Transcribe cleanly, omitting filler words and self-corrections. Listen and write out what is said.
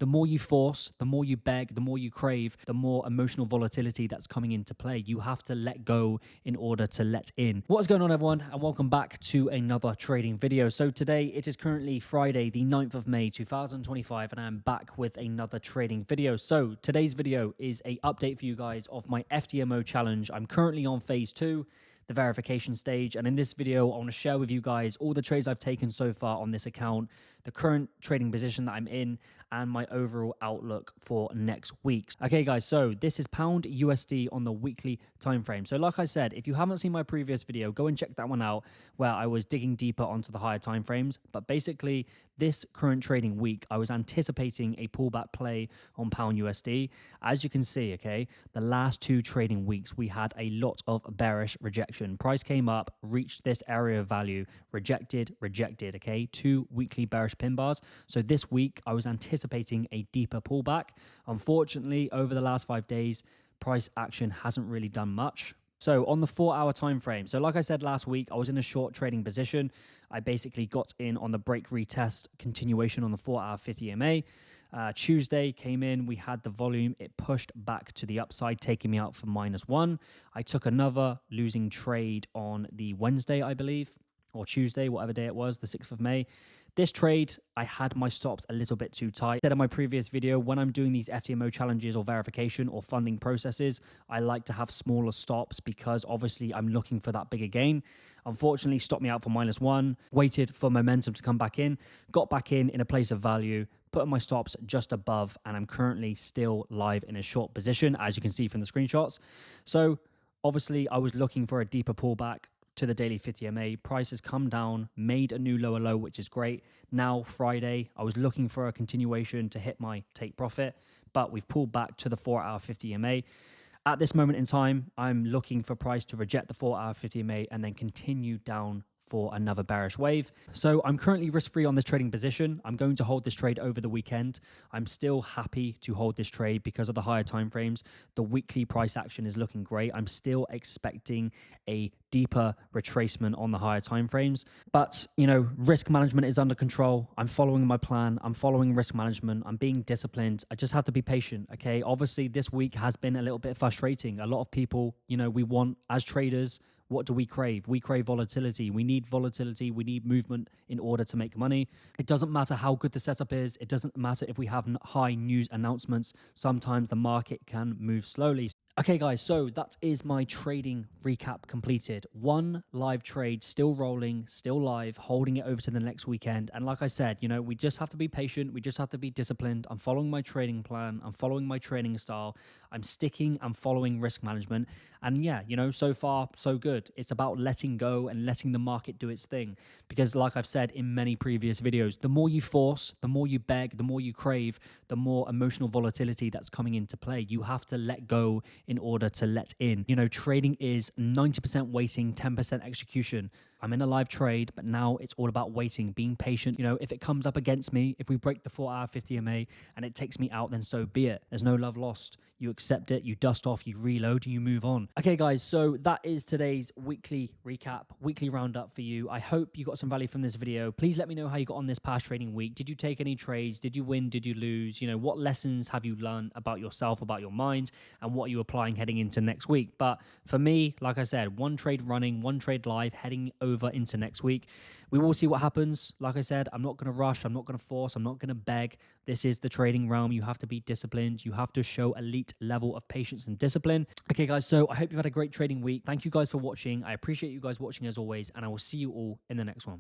The more you force, the more you beg, the more you crave, the more emotional volatility that's coming into play. You have to let go in order to let in. What is going on, everyone? And welcome back to another trading video. So today it is currently Friday, the 9th of May, 2025, and I'm back with another trading video. So today's video is an update for you guys of my FTMO challenge. I'm currently on phase 2. The verification stage, and in this video I want to share with you guys all the trades I've taken so far on this account, the current trading position that I'm in, and my overall outlook for next week. Okay guys, so this is pound USD on the weekly time frame. So like I said, if you haven't seen my previous video, go and check that one out where I was digging deeper onto the higher time frames. But basically this current trading week I was anticipating a pullback play on pound USD. As you can see, okay, the last two trading weeks we had a lot of bearish rejection. Price came up, reached this area of value, rejected, okay, 2 weekly bearish pin bars. So this week I was anticipating a deeper pullback. Unfortunately, over the last 5 days, price action hasn't really done much. So on the 4-hour time frame, so like I said last week, I was in a short trading position. I basically got in on the break retest continuation on the 4-hour 50 EMA. Tuesday came in, we had the volume, it pushed back to the upside, taking me out for -1. I took another losing trade on the Wednesday, I believe, or Tuesday, whatever day it was, the 6th of May. This trade, I had my stops a little bit too tight. I said in my previous video, when I'm doing these FTMO challenges or verification or funding processes, I like to have smaller stops because obviously I'm looking for that bigger gain. Unfortunately, stopped me out for -1, waited for momentum to come back in, got back in a place of value, put my stops just above, and I'm currently still live in a short position, as you can see from the screenshots. So obviously I was looking for a deeper pullback to the daily 50 EMA. Price has come down, made a new lower low, which is great. Now Friday, I was looking for a continuation to hit my take profit, but we've pulled back to the 4-hour 50 EMA. At this moment in time, I'm looking for price to reject the 4-hour 50 EMA and then continue down for another bearish wave. So I'm currently risk-free on this trading position. I'm going to hold this trade over the weekend. I'm still happy to hold this trade because of the higher time frames. The weekly price action is looking great. I'm still expecting a deeper retracement on the higher time frames, but you know, risk management is under control. I'm following my plan. I'm following risk management. I'm being disciplined. I just have to be patient. Okay, obviously this week has been a little bit frustrating. A lot of people, you know, we want, as traders, what do we crave? We crave volatility. We need volatility. We need movement in order to make money. It doesn't matter how good the setup is. It doesn't matter if we have high news announcements. Sometimes the market can move slowly. Okay guys, so that is my trading recap completed. One live trade, still rolling, still live, holding it over to the next weekend. And like I said, you know, we just have to be patient. We just have to be disciplined. I'm following my trading plan. I'm following my trading style. I'm sticking and following risk management. And yeah, you know, so far, so good. It's about letting go and letting the market do its thing. Because like I've said in many previous videos, the more you force, the more you beg, the more you crave, the more emotional volatility that's coming into play. You have to let go in order to let in. You know, trading is 90% waiting, 10% execution. I'm in a live trade, but now it's all about waiting, being patient. You know, if it comes up against me, if we break the 4-hour 50 EMA and it takes me out, then so be it. There's no love lost. You accept it, you dust off, you reload, and you move on. Okay, guys, so that is today's weekly recap, weekly roundup for you. I hope you got some value from this video. Please let me know how you got on this past trading week. Did you take any trades? Did you win? Did you lose? You know, what lessons have you learned about yourself, about your mind, and what are you applying heading into next week? But for me, like I said, one trade running, one trade live, heading over into next week. We will see what happens. Like I said, I'm not going to rush. I'm not going to force. I'm not going to beg. This is the trading realm. You have to be disciplined. You have to show elite level of patience and discipline. Okay, guys, so I hope you've had a great trading week. Thank you guys for watching. I appreciate you guys watching as always, and I will see you all in the next one.